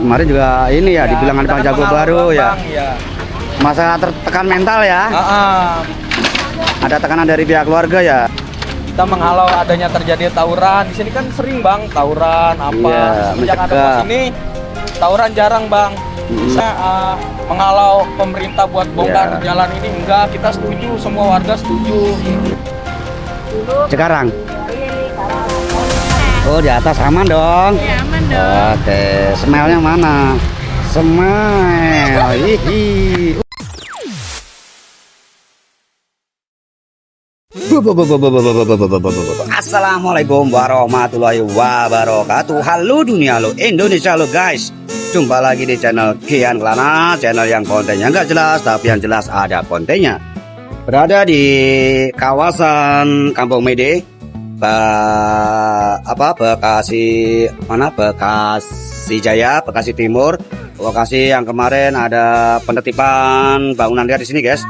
kemarin juga ini ya, dibilang ada Bang Jago baru ya. Bang, ya. Masa tertekan mental ya. Ada tekanan dari pihak keluarga ya. Kita menghalau adanya terjadi tawuran. Di sini kan sering bang tawuran apa. Iya, Sejak ada pos ini tawuran jarang bang. Bisa menghalau pemerintah buat bongkar jalan ini enggak. Kita setuju, semua warga setuju. Sekarang. Oh di atas aman dong. Iya aman dong. Oke, smell-nya mana? Smell. Hihi. Assalamualaikum warahmatullahi wabarakatuh. Halo dunia, halo Indonesia, halo guys. Jumpa lagi di channel Kian Kelana, channel yang kontennya nggak jelas tapi yang jelas ada kontennya. Berada di kawasan Kampung Mede, Bekasi mana? Bekasi Jaya, Bekasi Timur. Lokasi yang kemarin ada penertiban bangunan liar di sini, guys.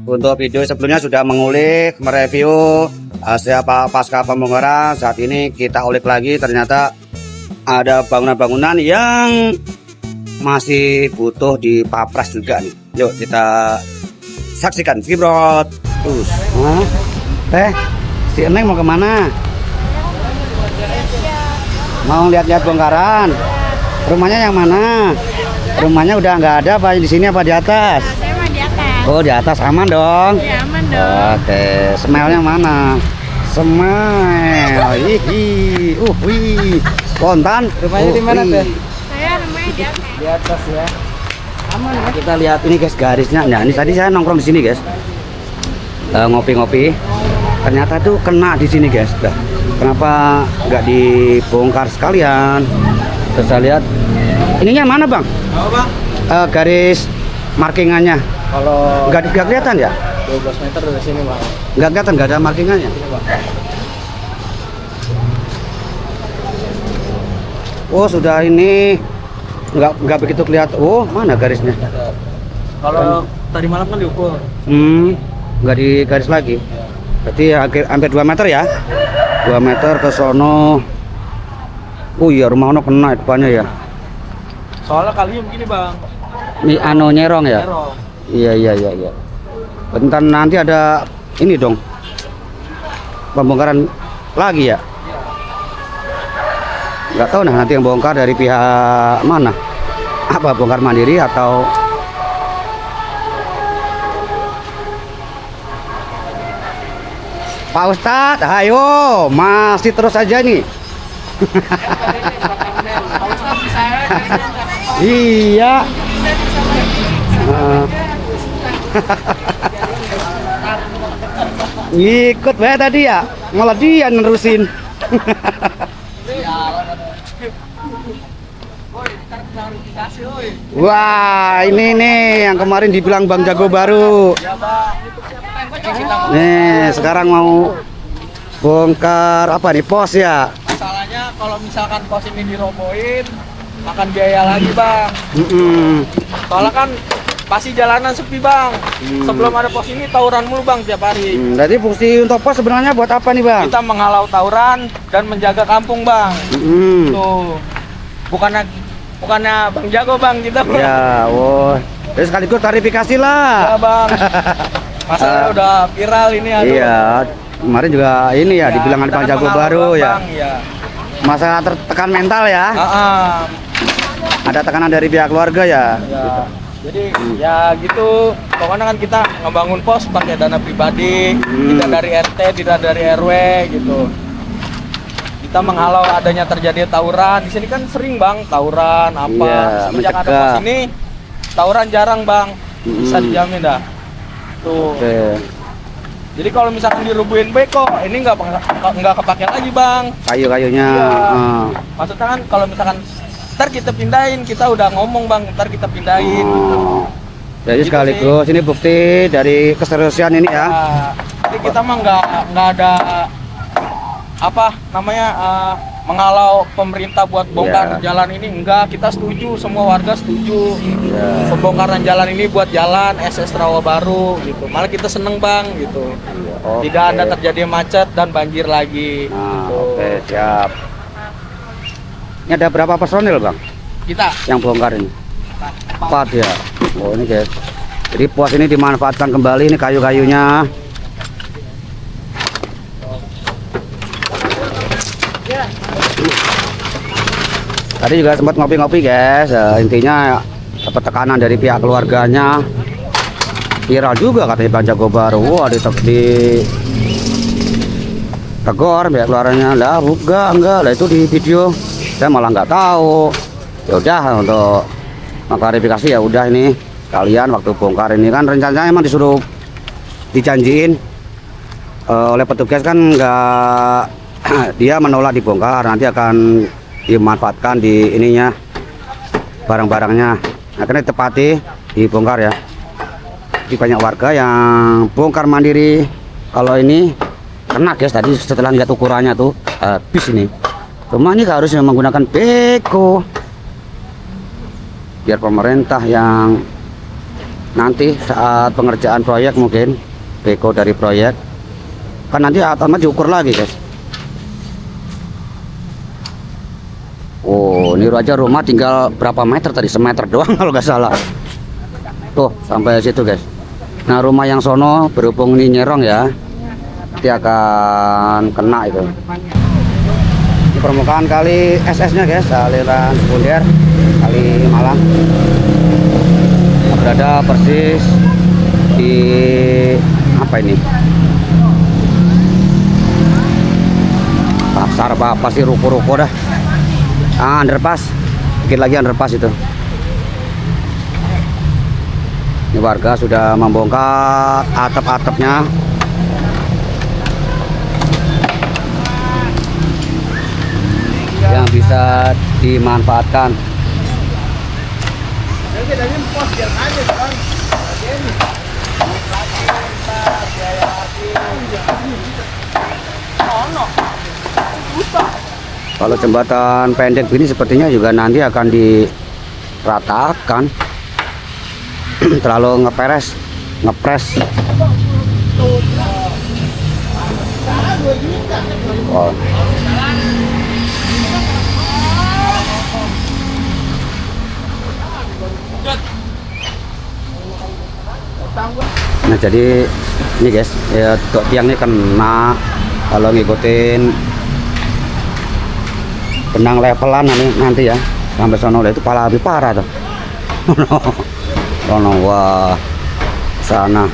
Untuk video sebelumnya sudah mengulik, mereview siapa pasca pembongkaran. Saat ini kita ulik lagi, ternyata ada bangunan-bangunan yang masih butuh dipapras juga nih. Yuk kita saksikan Vibrot. Teh, si Eneng mau kemana? Mau lihat-lihat bongkaran. Rumahnya yang mana? Rumahnya udah nggak ada apa di sini apa di atas? Saya mah di atas. Oh di atas aman dong. Iya aman dong. Oke, smell-nya mana? Smell. Hihi. Wih. Kontan. Rumahnya di mana teh? Saya rumahnya di atas. Di atas ya. Aman ya. Kita lihat ini guys garisnya. Nah ini tadi saya nongkrong di sini guys. Ngopi-ngopi. Ternyata tuh kena di sini guys. Nah, kenapa nggak dibongkar sekalian? Terus saya lihat. Ininya mana bang? Apa bang? Garis markingannya. Kalau Nggak kelihatan ya? 12 meter dari sini bang. Nggak kelihatan, nggak ada markingannya. Ini bang. Oh sudah ini nggak begitu kelihatan. Oh mana garisnya? Kalau tadi malam kan diukur. Nggak di garis lagi. Berarti hampir 2 meter ya? 2 meter ke sono. Oh iya rumah ono kena depannya ya. Soalnya kalinya begini bang. Ini nyerong ya? Terong. Iya. Bentar nanti ada ini dong. Pembongkaran lagi ya? Nggak tahu nah nanti yang bongkar dari pihak mana? Apa bongkar mandiri atau Pak Ustadz? Ayo masih terus aja nih. Iya. Ngikut bae tadi ya, malah dia nerusin. Wah, ini nih yang kemarin dibilang Bang Jago baru. Nih, sekarang mau bongkar apa nih, pos ya? Masalahnya kalau misalkan pos ini dirobohin akan biaya lagi bang. Soalnya kan pasti jalanan sepi bang. Sebelum ada pos ini tawuran mulu bang tiap hari. Jadi fungsi untuk pos sebenarnya buat apa nih bang? Kita menghalau tawuran dan menjaga kampung bang. Tuh bukannya Bang Jago bang kita bang. Ya, wah. Terus sekaligus klarifikasi lah. Ya bang. Masalahnya udah viral ini aduh. Iya, kemarin juga ini ya, dibilang ada Bang Jago baru ya. Bang, ya. Masa tertekan mental ya. Ada tekanan dari pihak keluarga ya. Ya. Jadi ya gitu. Pokoknya kan kita ngebangun pos pakai dana pribadi, tidak dari RT, tidak dari RW gitu. Kita menghalau adanya terjadi tawuran. Di sini kan sering bang tawuran apa. Iya, Sejak ada mencegah. pos ini tawuran jarang bang. Bisa dijamin dah. Tuh. Oke. Jadi kalau misalkan dirubuhin beko, ini nggak kepake lagi bang. Kayu-kayunya. Iya. Maksudnya kan kalau misalkan ntar kita pindahin, kita udah ngomong bang, ntar kita pindahin. Jadi Gitu sekaligus ini bukti dari keseriusan ini ya. Nah, jadi kita mah nggak ada apa namanya menghalau pemerintah buat bongkar jalan ini enggak. Kita setuju, semua warga setuju. Pembongkaran jalan ini buat jalan SS Rawa Baru gitu. Malah kita seneng bang gitu. Tidak ada terjadi macet dan banjir lagi. Nah, Gitu. oke, siap. Ini ada berapa personil bang? Kita. yang bongkar ini? 4 ya. Oh ini guys. Jadi pos ini dimanfaatkan kembali, ini kayu-kayunya. Tadi juga sempat ngopi-ngopi guys. Intinya dapat tekanan dari pihak keluarganya. Viral juga katanya Bang Jagobar. Wah di tegor pihak keluarganya. Lah enggak lah, itu di video saya malah nggak tahu. Ya udah, untuk klarifikasi ya udah, ini kalian waktu bongkar ini kan rencananya emang disuruh dijanjiin oleh petugas kan, nggak dia menolak dibongkar, nanti akan dimanfaatkan di ininya barang-barangnya. Akhirnya tepati dibongkar ya. Jadi banyak warga yang bongkar mandiri. Kalau ini kena guys, tadi setelah lihat ukurannya tuh habis ini. Cuma ini harusnya menggunakan beko, biar pemerintah yang nanti saat pengerjaan proyek mungkin beko dari proyek kan nanti otomatis diukur lagi guys. Oh ini aja rumah tinggal berapa meter tadi, semeter doang kalau nggak salah tuh sampai situ guys. Nah rumah yang sono berhubung ini nyerong ya, nanti akan kena itu. Ini permukaan kali SS nya guys, aliran sekunder kali Malang, berada persis di apa ini, pasar apa sih, ruko-ruko dah. Underpass, dikit lagi underpass itu. Ini warga sudah membongkar atap-atapnya. Yang bisa dimanfaatkan. Kalau jembatan pendek ini sepertinya juga nanti akan diratakan. Terlalu ngepres. Wow. Nah jadi ini guys ya, tiang ini kena kalau ngikutin benang levelan nanti ya sampai sono itu pala lebih parah tuh. Sono wah sana.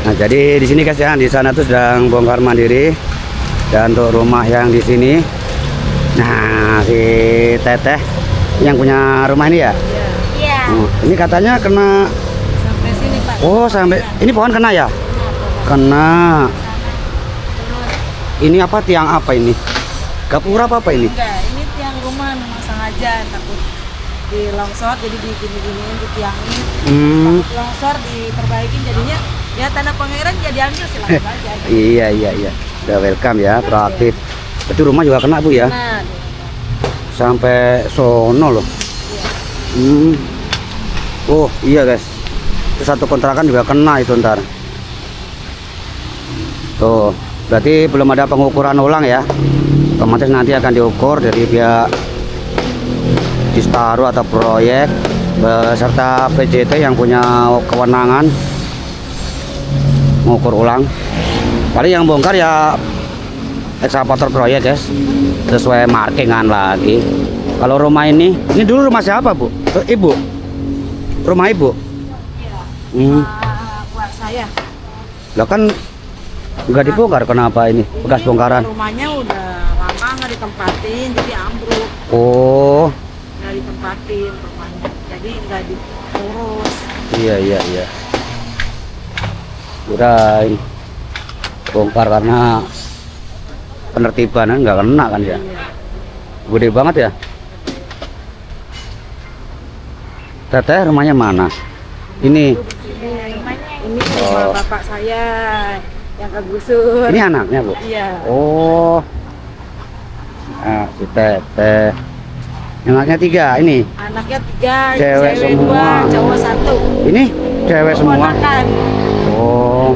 Nah jadi di sini guys ya, di sana tuh sedang bongkar mandiri, dan untuk rumah yang di sini, nah si Teteh yang punya rumah ini ya. Iya. Oh, ini katanya kena Sampai sini Pak. oh sampai ini pohon kena ya, kena. Ini apa, tiang apa ini? Gapura apa ini? Enggak, ini tiang rumah memang sengaja takut di longsor, jadi digini-giniin, ditiangin. Takut longsor diperbaikin, jadinya ya tanda pangeran jadi ambil silakan aja. Iya. Udah welcome ya, proaktif. Itu rumah juga kena Bu ya? Nah, Sampai sono loh. Oh iya guys, itu satu kontrakan juga kena itu ntar. Tuh, berarti belum ada pengukuran ulang ya. Otomatis nanti akan diukur dari pihak Distaru atau proyek beserta PJT yang punya kewenangan mengukur ulang. Paling yang bongkar ya ekskavator proyek guys, sesuai markingan lagi. Kalau rumah ini dulu rumah siapa Bu? Ibu? Rumah Ibu? buat saya. Lah kan nggak dibongkar, kenapa ini bekas bongkaran? Rumahnya udah lama nggak ditempatin, jadi ambruk. Oh Nggak ditempatin rumahnya, jadi nggak diurus. iya. Kirain bongkar karena penertiban, nggak kena kan ya? Gede banget ya. Teteh rumahnya mana? Ini Ini rumah bapak saya yang kegusur. ini anaknya Bu? Iya. Oh nah, si Teteh yang anaknya 3 ini. Anaknya 3, Cewek semua. 2, cowok 1. Ini cewek semua. Keponakan. Oh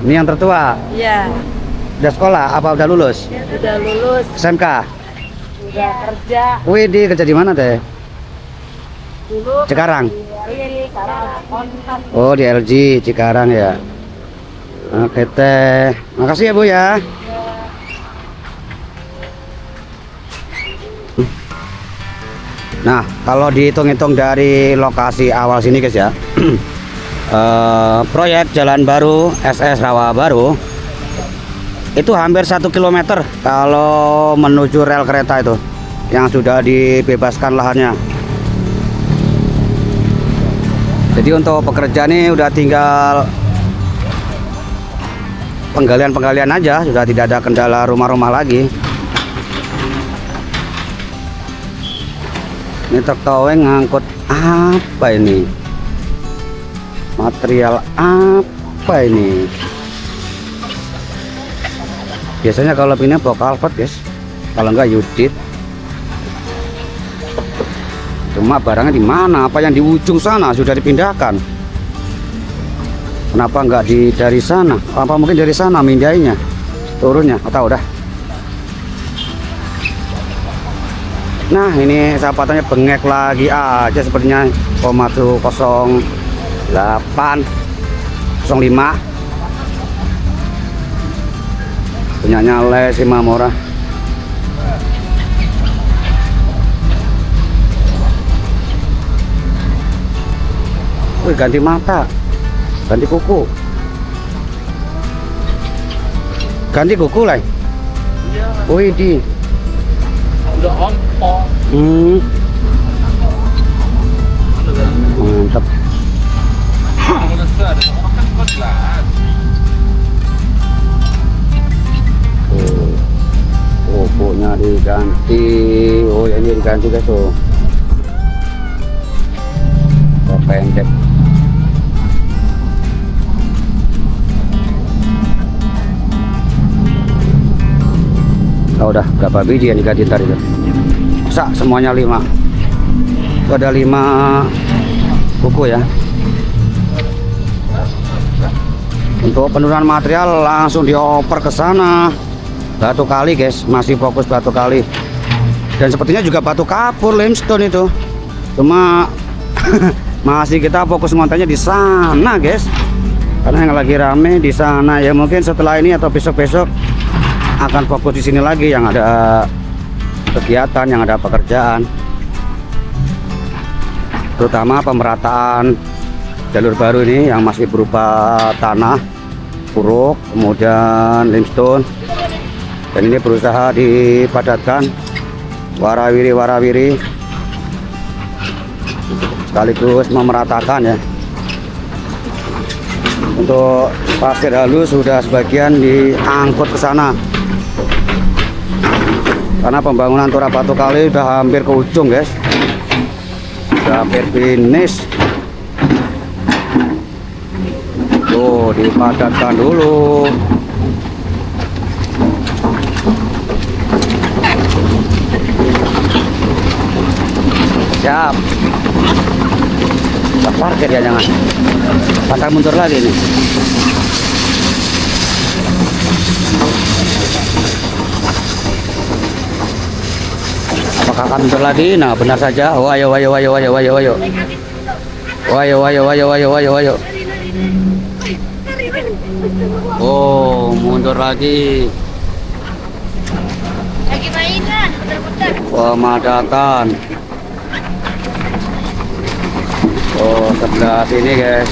ini yang tertua. Iya. Udah sekolah apa udah lulus? Udah lulus, SMK? udah kerja. Wih, di kerja di mana teh? Dulu Cikarang? di sekarang kontrak. Oh, di LG Cikarang ya. Oke teh, makasih ya Bu ya. Nah, kalau dihitung-hitung dari lokasi awal sini guys ya, proyek jalan baru SS Rawa Baru itu hampir 1 km kalau menuju rel kereta itu yang sudah dibebaskan lahannya. Jadi untuk pekerja ini udah tinggal penggalian-penggalian aja, sudah tidak ada kendala rumah-rumah lagi. Ini truk towing ngangkut apa ini? Material apa ini? Biasanya kalau ini bawa kalvet guys, kalau enggak Yudit. Cuma barangnya di mana? Apa yang di ujung sana sudah dipindahkan? Kenapa enggak dari sana? Apa mungkin dari sana mindainya, turunnya? Atau udah? Nah, ini sahabatannya bengek lagi aja sepertinya. Komatsu 08 05 punyanya Les Imamura. Wih, ganti mata, ganti kuku, ganti kuku lah. Wih di Udah ompong. Mantap. Pokoknya diganti. Oh ya, ini diganti guys tuh. Pendek. Oh, udah berapa biji yang diganti tadi itu? Semuanya 5. Ada 5 buku ya. Untuk penurunan material langsung dioper ke sana. Batu Kali guys, masih fokus Batu Kali. Dan sepertinya juga batu kapur limestone itu. Cuma masih kita fokus ngontenya di sana guys. Karena yang lagi rame di sana ya, mungkin setelah ini atau besok-besok akan fokus di sini lagi yang ada kegiatan, yang ada pekerjaan, terutama pemerataan jalur baru ini yang masih berupa tanah, puruk, kemudian limestone, dan ini berusaha dipadatkan warawiri sekaligus memeratakan ya. Untuk pasir halus sudah sebagian diangkut ke sana. Karena pembangunan Tura Batu Kali udah hampir ke ujung guys, udah hampir finish. Tuh dipadatkan dulu. Siap. Kita parkir ya, jangan pantang mundur lagi nih. Apakah akan mundur lagi? Nah, benar saja. Oh, ayo. Ayo. Oh, mundur lagi. Lagi mainan, putar-putar. Pemadatan. Oh, sebelah sini guys.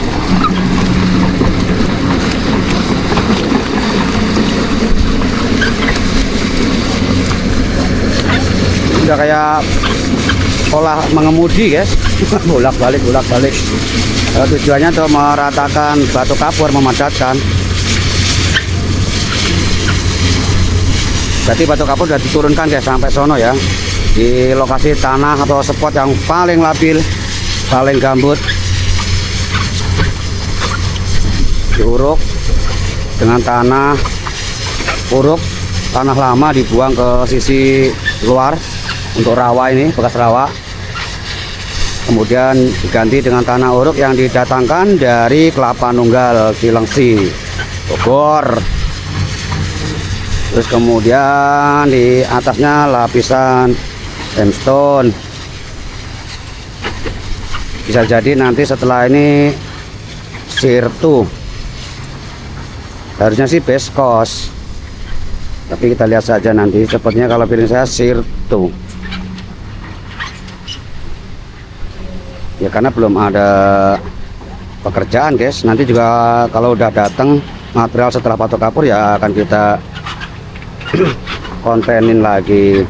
Udah kayak pola mengemudi guys. bolak-balik. Tujuannya untuk meratakan batu kapur, memadatkan. Jadi batu kapur sudah diturunkan guys sampai sono ya, di lokasi tanah atau spot yang paling labil, paling gambut. Diuruk dengan tanah uruk, tanah lama dibuang ke sisi luar untuk rawa ini, bekas rawa. Kemudian diganti dengan tanah uruk yang didatangkan dari Kelapa Nunggal, Cilengsi, Bogor. Terus kemudian di atasnya lapisan limestone. Bisa jadi nanti setelah ini sirtu, harusnya sih base coast, tapi kita lihat saja nanti. Sepertinya kalau feeling saya sirtu ya, karena belum ada pekerjaan guys. Nanti juga kalau udah datang material setelah batu kapur ya akan kita kontenin lagi.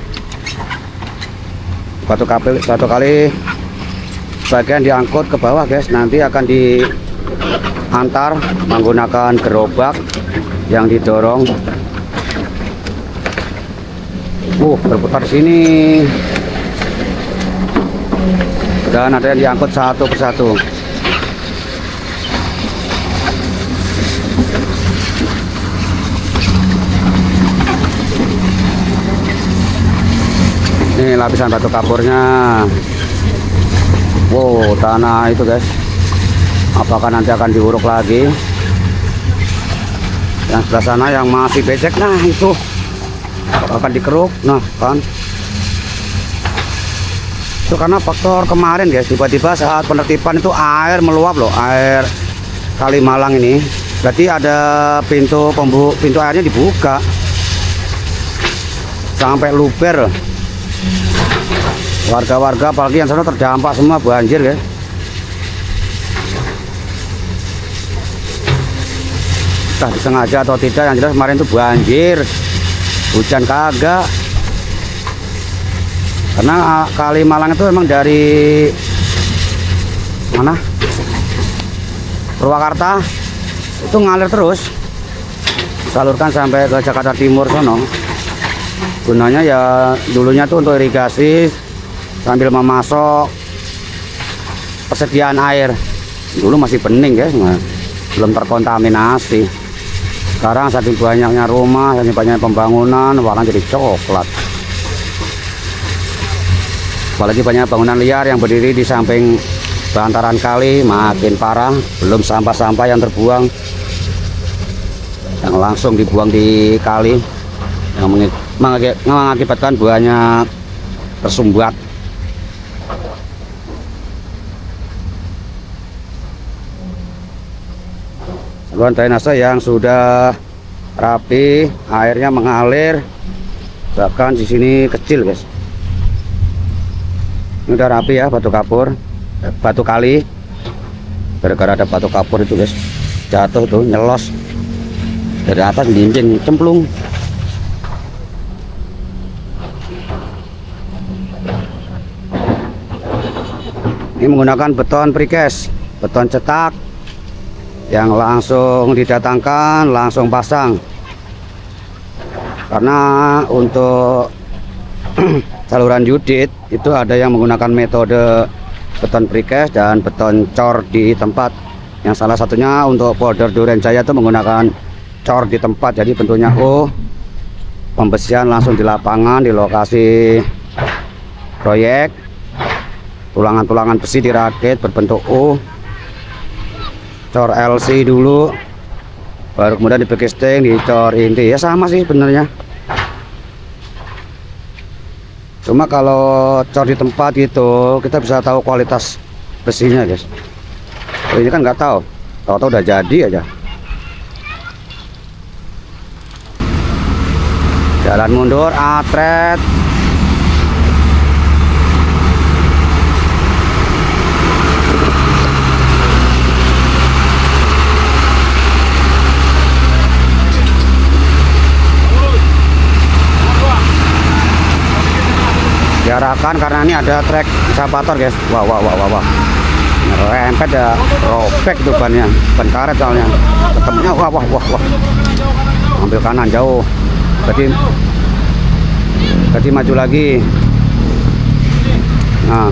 Batu kali bagian diangkut ke bawah guys, nanti akan diantar menggunakan gerobak yang didorong. Berputar sini, dan ada yang diangkut satu persatu. Ini lapisan batu kapurnya. Wow, tanah itu guys, apakah nanti akan diuruk lagi? Yang sebelah sana yang masih becek, nah itu akan dikeruk. Nah kan, itu karena faktor kemarin guys, tiba-tiba saat penertiban itu air meluap loh, air Kali Malang ini. Berarti ada pintu airnya dibuka sampai luber. Warga-warga apalagi yang sana terdampak semua banjir ya. Entah disengaja atau tidak, yang jelas kemarin itu banjir, hujan kagak. Karena Kali Malang itu memang dari mana, Purwakarta itu ngalir terus, salurkan sampai ke Jakarta Timur sono. Gunanya ya dulunya tuh untuk irigasi sambil memasok persediaan air. Dulu masih bening guys, belum terkontaminasi. Sekarang saking banyaknya rumah, saking banyaknya pembangunan, warna jadi coklat. Apalagi banyak bangunan liar yang berdiri di samping bantaran kali, makin parah. Belum sampah-sampah yang terbuang, yang langsung dibuang di kali, yang mengakibatkan banyak tersumbat. Saluran drainase yang sudah rapi, airnya mengalir, bahkan di sini kecil guys. Ini udah rapi ya, batu kapur, batu kali. Gara-gara ada batu kapur itu guys, jatuh tuh, nyelos dari atas, jinjing cemplung. Ini menggunakan beton precast, beton cetak yang langsung didatangkan, langsung pasang. Karena untuk saluran Yudit itu ada yang menggunakan metode beton precast dan beton cor di tempat. Yang salah satunya untuk polder Duren Jaya itu menggunakan cor di tempat, jadi bentuknya O. Pembesian langsung di lapangan, di lokasi proyek. Tulangan-tulangan besi dirakit berbentuk O. Cor LC dulu, baru kemudian di casting, dicor inti. Ya sama sih benernya. Cuma kalau cor di tempat itu kita bisa tahu kualitas besinya guys. Kalau ini kan nggak tahu, tahu-tahu udah jadi aja. Jalan mundur, atret. Diarahkan karena ini ada trek eskapator guys. Wah. Rempet ya, robek itu bannya, ban karet soalnya. Ketemunya wah. Ambil kanan jauh. Berarti maju lagi. Nah.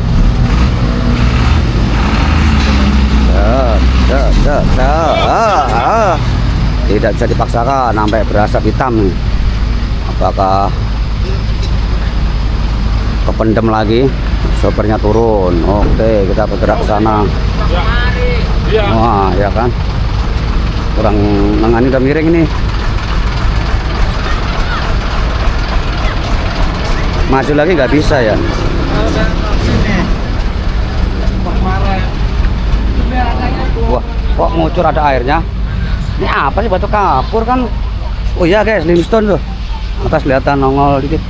Tidak bisa dipaksakan sampai berasap hitam. Apakah kependem lagi? Sopirnya turun. Oke, kita bergerak ke sana. Wah, ya kan, kurang nengani, udah miring ini. Maju lagi nggak bisa ya. Wah, kok ngucur ada airnya? Ini apa sih, batu kapur kan? Oh iya guys, limestone tuh. Atas kelihatan nongol dikit.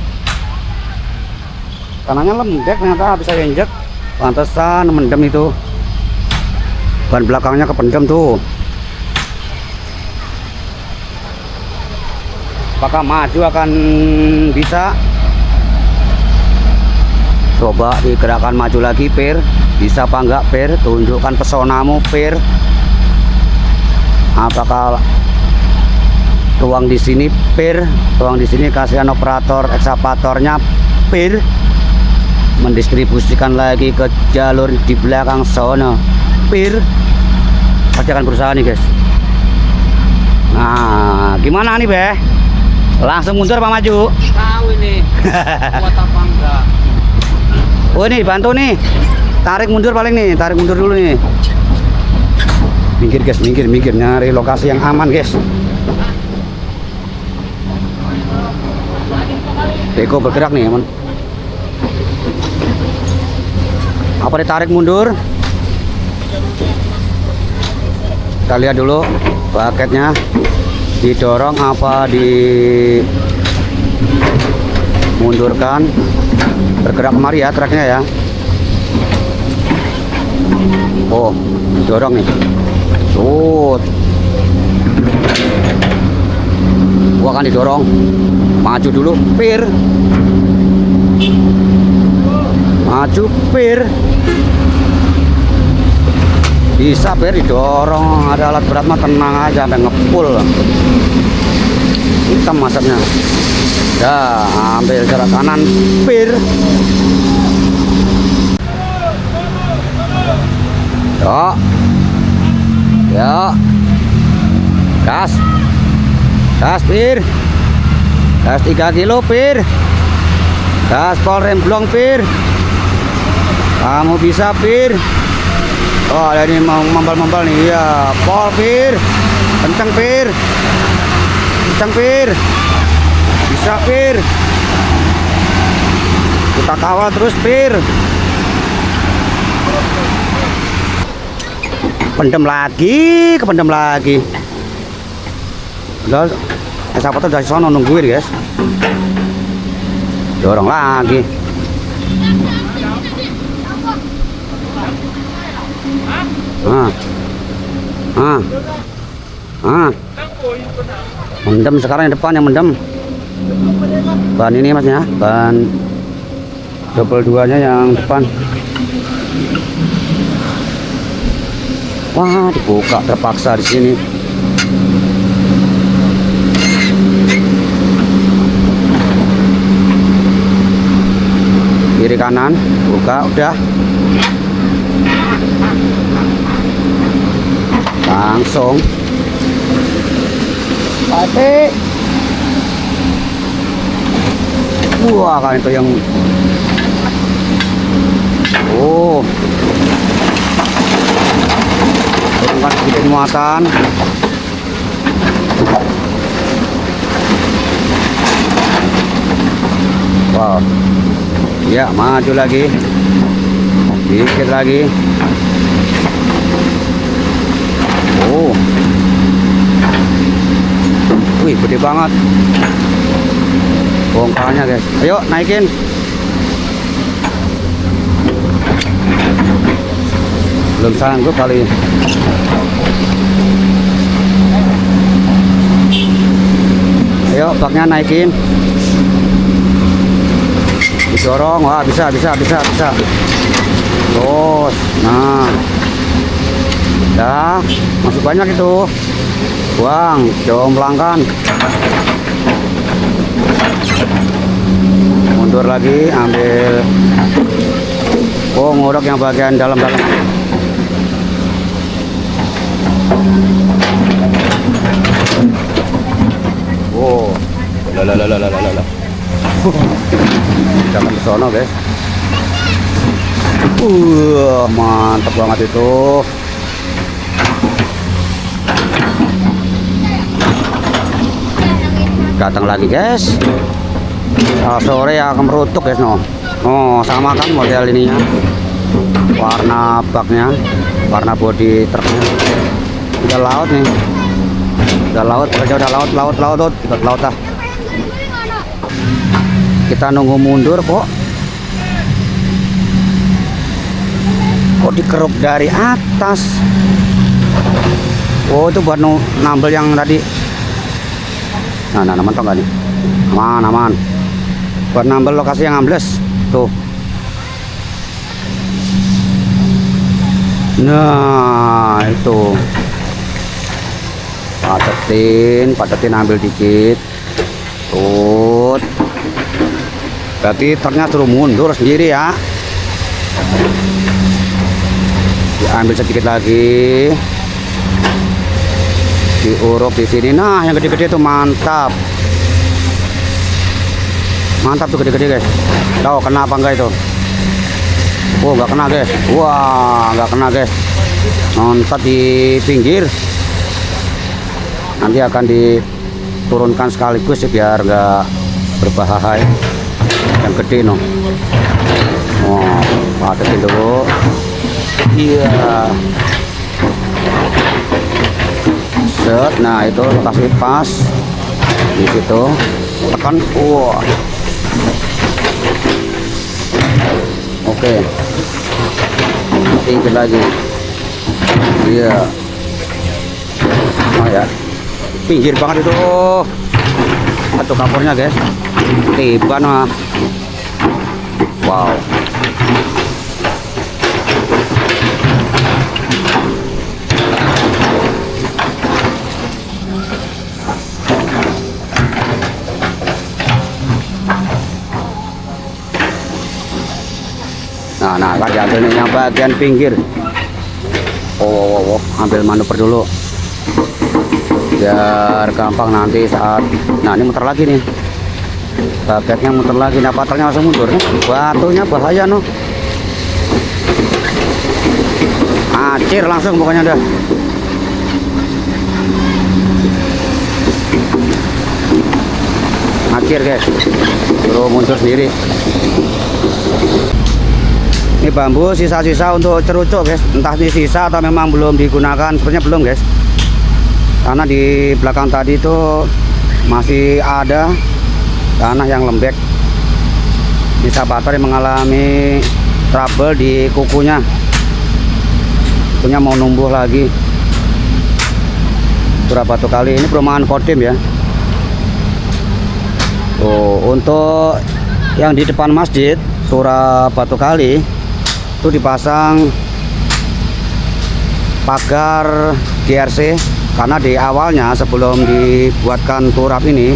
Tanahnya lembek ternyata, bisa injek. Pantesan mendem itu. Ban belakangnya kependem tuh. Apakah maju akan bisa? Coba digerakkan maju lagi, Pir. Bisa apa enggak, Pir? Tunjukkan pesonamu, Pir. Apakah ruang di sini, Pir? Ruang di sini kasihan operator ekskavatornya, Pir. Mendistribusikan lagi ke jalur di belakang sono, Pir. Pasti akan berusaha nih, guys. Nah, gimana nih, Beh? Langsung mundur apa maju? Tahu ini. Kuat apa enggak? Oh, ini bantu nih. Tarik mundur paling nih, tarik mundur dulu nih. Minggir guys, minggir, nyari lokasi yang aman guys. Beko bergerak nih, aman. Apa ditarik mundur? Kita lihat dulu baketnya didorong apa dimundurkan. Bergerak kemari ya truknya ya. Oh, dorong nih. Gua akan didorong. Maju dulu, Pir. Maju, Pir. Bisa, Pir, didorong. Ada alat berat mah tenang aja sampai ngepul. Hitam masaknya. Ya, ambil jarak kanan, Pir. Yuk. Yuk. Gas. Gas, Pir. Gas 3 kilo, Pir. Gas pol remblong, Pir. Kamu bisa, Pir. Oh, ada ini mau membal nih. Iya, pol, Pir. Kencang, Pir. Kencang, Pir. Bisa, Pir. Kita kawal terus, Pir. Pendem lagi, kependem lagi. Udah, siapa tuh dari sono nungguin guys. Dorong lagi. Mendem sekarang yang depan yang mendem. Ban ini mas ya, ban double 2-nya yang depan. Wah, dibuka terpaksa di sini. Kiri kanan, buka udah. Langsung. Pati. Wah, kan itu yang turunkan sedikit muatan. Wow. Ya, maju lagi. Dikit lagi. Oh. Wih, gede banget. Bongkarnya, guys. Ayo, naikin. Belum sanggup kali. Ayo, baknya naikin. Didorong. Wah, bisa. Terus. Nah. Dah, masih banyak itu. Buang, jomblangkan. Mundur lagi, ambil. Oh, ngorok yang bagian dalam-dalam. Oh, la. Jangan ke sono, guys. Mantap banget itu. Datang lagi, guys. Sore ya kemerutuk guys no. Oh sama kan model ininya, warna baknya, warna bodi truknya. Udah laut nih, udah laut, laut lah. Kita nunggu mundur kok dikeruk dari atas. Oh itu buat nambel yang tadi. Nah mantap nggak nih? Aman. Buat nambel lokasi yang ambles tuh. Nah itu padetin ambil dikit tuh. Berarti truknya suruh mundur sendiri ya. Diambil sedikit lagi, diuruk di sini. Nah yang gede-gede itu mantap tuh, gede-gede guys. Tahu kena apa enggak itu? Oh nggak kena guys. Wah nggak kena guys, nontot di pinggir. Nanti akan diturunkan sekaligus biar nggak berbahaya. Yang gede no. Oh padetin dulu. Iya. Set, nah itu lokasi pas di situ. Tekan. Wah. Oke. Tinggi lagi. Iya. Oh ya. Pinggir banget itu. Satu kapornya guys. Tiba nah. Wow. Nah kan diambil yang bagian pinggir. Oh, ambil manuver dulu biar gampang nanti saat. Nah ini muter lagi nih, bagetnya muter lagi. Nah paternya langsung mundur nih. Batunya bahaya no, acir langsung pokoknya dah. Acir guys, suruh mundur sendiri. Ini bambu sisa-sisa untuk cerucuk guys, entah ini sisa atau memang belum digunakan. Sepertinya belum guys, karena di belakang tadi itu masih ada tanah yang lembek. Ini sahabat yang mengalami trouble di kukunya mau numbuh lagi. Berapa tuh kali ini perumahan Kodim ya. Tuh untuk yang di depan masjid Turap Batu Kali itu dipasang pagar GRC, karena di awalnya sebelum dibuatkan turap ini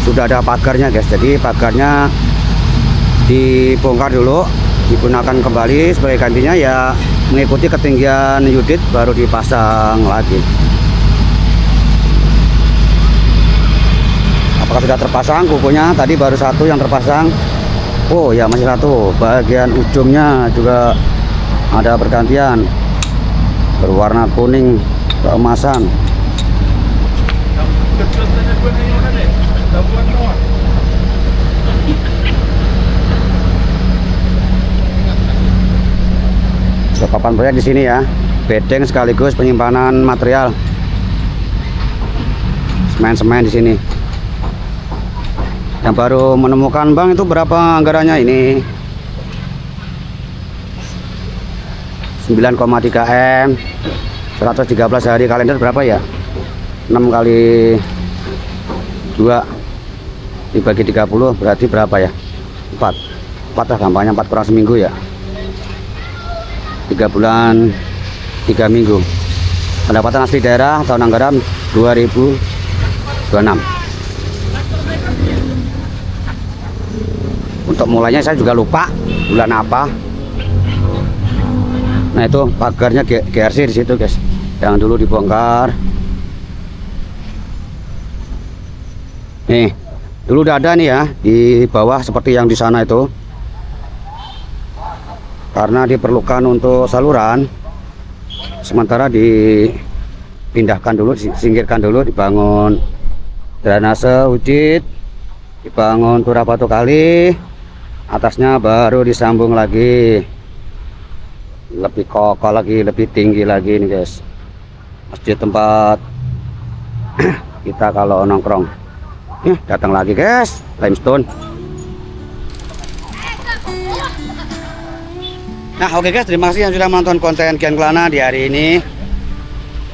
sudah ada pagarnya guys. Jadi pagarnya dibongkar dulu, digunakan kembali sebagai gantinya ya, mengikuti ketinggian Yudit baru dipasang lagi. Apakah sudah terpasang kukunya? Tadi baru satu yang terpasang. Oh ya masih satu, bagian ujungnya juga ada pergantian berwarna kuning keemasan. Papan proyek di sini ya, bedeng sekaligus penyimpanan material semen-semen di sini. Yang baru menemukan bang itu berapa anggarannya ini? 9,3 M, 113 hari kalender berapa ya? 6 kali 2 dibagi 30 berarti berapa ya? 4 lah gampangnya, 4 kurang seminggu ya, 3 bulan 3 minggu. Pendapatan asli daerah tahun anggaran 2026. Untuk mulainya saya juga lupa bulan apa. Nah itu pagarnya GRC di situ guys, yang dulu dibongkar. Nih dulu udah ada nih ya di bawah seperti yang di sana itu, karena diperlukan untuk saluran. Sementara dipindahkan dulu, disingkirkan dulu, dibangun drainase Udit dibangun turap batu kali, atasnya baru disambung lagi, lebih kokoh lagi, lebih tinggi lagi nih guys. Masjid tempat kita kalau nongkrong. Datang lagi guys, limestone. Nah oke guys, terima kasih yang sudah menonton konten Kian Kelana di hari ini.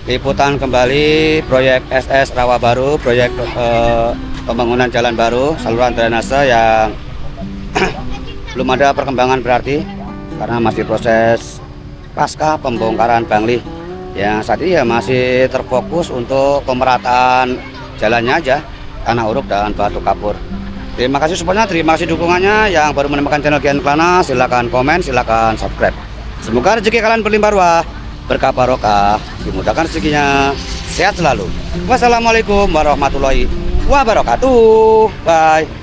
Liputan kembali proyek SS Rawa Baru, proyek pembangunan jalan baru, saluran drainase yang belum ada perkembangan berarti karena masih proses pasca pembongkaran Bangli. Yang saat ini ya masih terfokus untuk pemerataan jalannya aja, tanah uruk dan batu kapur. Terima kasih supportnya, terima kasih dukungannya. Yang baru menemukan channel Kian Kelana, silahkan komen, silahkan subscribe. Semoga rezeki kalian berlimpah ruah, berkah barokah, dimudahkan rezekinya, sehat selalu. Wassalamualaikum warahmatullahi wabarakatuh. Bye.